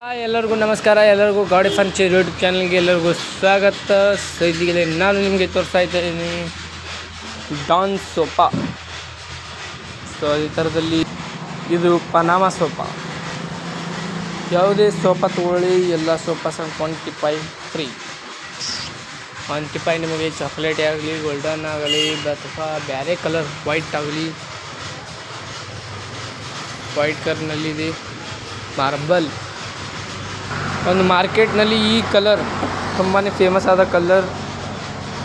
ಎಲ್ಲರಿಗೂ ನಮಸ್ಕಾರ. ಎಲ್ಲರಿಗೂ ಗಾಡಿ ಫರ್ನಿಚರ್ ಯೂಟ್ಯೂಬ್ ಚಾನಲ್ಗೆ ಎಲ್ಲರಿಗೂ ಸ್ವಾಗತ. ಸೊ ಇದೀಗ ನಾನು ನಿಮಗೆ ತೋರಿಸ್ತಾ ಇದ್ದೀನಿ ಡಾನ್ ಸೋಫಾ. ಸೊ ಈ ಥರದಲ್ಲಿ ಇದು ಪನಾಮ ಸೋಫಾ. ಯಾವುದೇ ಸೋಫಾ ತೊಗೊಳ್ಳಿ, ಎಲ್ಲ ಸೋಫಾ 25 ಫ್ರೀ. 25 ನಿಮಗೆ ಚಾಕ್ಲೇಟ್ ಆಗಲಿ, ಗೋಲ್ಡನ್ ಆಗಲಿ, ಅಥವಾ ಬೇರೆ ಕಲರ್ ವೈಟ್ ಆಗಲಿ. ವೈಟ್ ಕಲರ್ನಲ್ಲಿದೆ ಮಾರ್ಬಲ್. ಒಂದು ಮಾರ್ಕೆಟ್ನಲ್ಲಿ ಈ ಕಲರ್ ತುಂಬಾ ಫೇಮಸ್ ಆದ ಕಲರ್,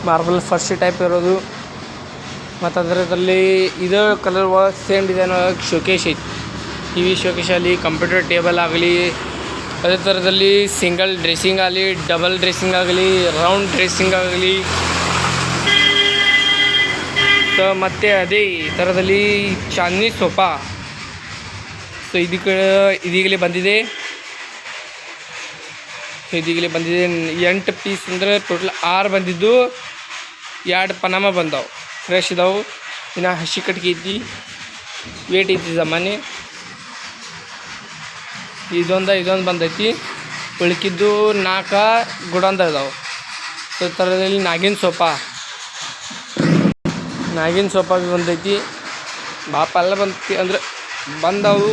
ಮಾರ್ಬಲ್ ಫರ್ಶಿ ಟೈಪ್ ಇರೋದು. ಮತ್ತು ಅದರಲ್ಲಿ ಇದೇ ಕಲರ್ ಒಳಗೆ ಸೇಮ್ ಡಿಸೈನ್ ಒಳಗೆ ಶೋಕೇಶ್ ಐತಿ. ಟಿ ವಿ ಶೋಕೇಶಲ್ಲಿ ಕಂಪ್ಯೂಟರ್ ಟೇಬಲ್ ಆಗಲಿ, ಅದೇ ಥರದಲ್ಲಿ ಸಿಂಗಲ್ ಡ್ರೆಸ್ಸಿಂಗ್ ಆಗಲಿ, ಡಬಲ್ ಡ್ರೆಸ್ಸಿಂಗ್ ಆಗಲಿ, ರೌಂಡ್ ಡ್ರೆಸ್ಸಿಂಗ್ ಆಗಲಿ. ಸೊ ಮತ್ತು ಅದೇ ಥರದಲ್ಲಿ ಚಾಂದಿನಿ ಸೋಫಾ. ಸೊ ಇದೀಗಲೇ ಬಂದಿದೆ. 8 ಪೀಸ್ ಅಂದರೆ ಟೋಟಲ್ 6 ಬಂದಿದ್ದು. 2 ಪನಾಮ ಬಂದವು, ಫ್ರೆಶ್ ಇದಾವೆ. ಇನ್ನು ಹಸಿ ಕಟ್ಗೆ ಐತಿ, ವೇಟ್ ಐತಿ ಜಮಾನೆ. ಇದೊಂದು ಬಂದೈತಿ. ಉಳ್ಕಿದ್ದು 4 ಗುಡಂದ ಇದಾವೆ. ಸೊ ಈ ಥರದಲ್ಲಿ ನಾಗಿನ ಸೋಫಾ ಭೀ ಬಂದೈತಿ. ಬಾಪ ಎಲ್ಲ ಬಂದೈತಿ ಅಂದರೆ ಬಂದವು,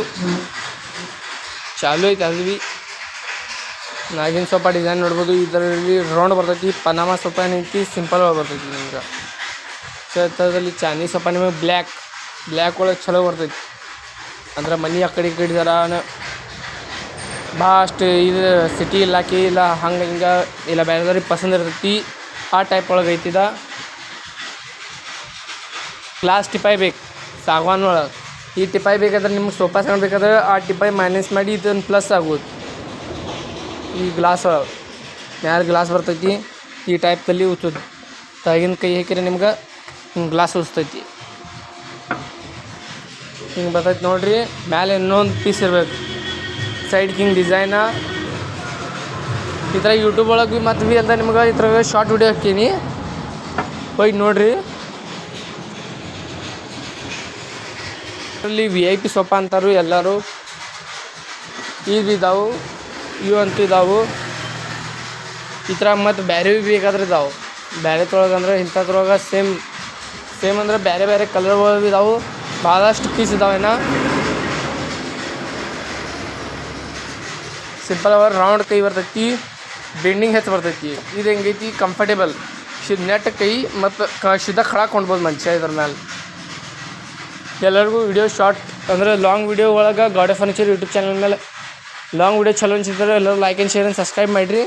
ಚಾಲು ಐತಿ. ಅದು ಭೀ ನಾಗಿನ ಸೋಫಾ ಡಿಸೈನ್ ನೋಡ್ಬೋದು. ಇದರಲ್ಲಿ ರೌಂಡ್ ಬರ್ತೈತಿ. ಪನಾಮ ಸೋಫಾ ಏನೈತಿ ಸಿಂಪಲ್ ಒಳಗೆ ಬರ್ತೈತಿ ನಿಮ್ಗೆ. ಸೊ ಈ ಥರದಲ್ಲಿ ಚಾಂದಿ ಸೋಫಾ ನಿಮಗೆ ಬ್ಲ್ಯಾಕ್ ಒಳಗೆ ಚಲೋ ಬರ್ತೈತಿ. ಅಂದ್ರೆ ಮನೆ ಆ ಕಡೆ ಈ ಕಡೆ ಜರ ಭಾಳಷ್ಟು ಇದು ಸಿಟಿ ಇಲಾಖೆ ಇಲ್ಲ ಹಂಗೆ ಹಿಂಗೆ ಇಲ್ಲ ಬೇರೆದವ್ರಿಗೆ ಪಸಂದ್ ಇರ್ತೈತಿ. ಆ ಟೈಪ್ ಒಳಗೆ ಐತಿದ. ಗ್ಲಾಸ್ ಟಿಪಾಯಿ ಬೇಕು ಸಾಗವಾನ್ ಒಳಗೆ. ಈ ಟಿಪಾಯಿ ಬೇಕಾದ್ರೆ ನಿಮ್ಗೆ ಸೋಫಾ ಸೆಟ್ ಬೇಕಾದ್ರೆ ಆ ಟಿಪಾಯಿ ಮೈನಸ್ ಮಾಡಿ ಇದನ್ನು ಪ್ಲಸ್ ಆಗೋದು. ಈ ಗ್ಲಾಸ್ ಒಳಗೆ ಮ್ಯಾಲೆ ಗ್ಲಾಸ್ ಬರ್ತೈತಿ. ಈ ಟೈಪ್ದಲ್ಲಿ ಉಚ್ಚೋದು. ತೆಗಿನ ಕೈ ಹಾಕಿದ್ರೆ ನಿಮ್ಗೆ ಗ್ಲಾಸ್ ಉಳಿಸ್ತೈತಿ. ಹಿಂಗೆ ಬರ್ತೈತಿ ನೋಡಿರಿ. ಮ್ಯಾಲೆ ಇನ್ನೊಂದು ಪೀಸ್ ಇರಬೇಕು ಸೈಡ್ಗೆ ಹಿಂಗೆ ಡಿಸೈನ. ಈ ಥರ ಯೂಟ್ಯೂಬ್ ಒಳಗೆ ಭೀ ಮತ್ತು ಭೀ ಅಂತ ನಿಮ್ಗೆ ಈ ಥರ ಶಾರ್ಟ್ ವಿಡಿಯೋ ಹಾಕೀನಿ, ಹೋಗಿ ನೋಡಿರಿ. ಇದರಲ್ಲಿ VIP ಸೋಫಾ ಅಂತಾರು ಎಲ್ಲರೂ. ಇದು ಇದಾವೆ, ಇವು ಅಂತೂ ಇದಾವೆ. ಈ ಥರ ಮತ್ತು ಬೇರೆ ಭೀ ಬೇಕಾದ್ರೆ ಇದಾವೆ. ಬೇರೆ ತೊಳಗೆ ಅಂದ್ರೆ ಇಂಥದ್ರೊಳಗೆ ಸೇಮ್ ಅಂದ್ರೆ ಬೇರೆ ಕಲರ್ ಒಳಗೆ ಇದಾವೆ. ಭಾಳಷ್ಟು ಪೀಸ್ ಇದಾವೇನ. ಸಿಂಪಲ್ ಅವ, ರೌಂಡ್ ಕೈ ಬರ್ತೈತಿ, ಬೆಂಡಿಂಗ್ ಹೆಚ್ಚು ಬರ್ತೈತಿ. ಇದು ಹೆಂಗೈತಿ ಕಂಫರ್ಟೇಬಲ್ ನೆಟ್ ಕೈ ಮತ್ತು ಸಿದ್ಧ ಖಡಾಕ್ ಕೊಂಡ್ಬೋದು ಮನುಷ್ಯ ಇದ್ರ ಮೇಲೆ. ಎಲ್ಲರಿಗೂ ವಿಡಿಯೋ ಶಾರ್ಟ್ ಅಂದರೆ ಲಾಂಗ್ ವಿಡಿಯೋ ಒಳಗೆ ಗಾಡಿ ಫರ್ನಿಚರ್ ಯೂಟ್ಯೂಬ್ ಚಾನಲ್ ಮೇಲೆ ಲಾಂಗ್ ವಿಡಿಯೋ ಚಲೋ ಅನ್ಸಿದ್ರೆ ಎಲ್ಲರೂ like and share and subscribe ಮಾಡಿರಿ.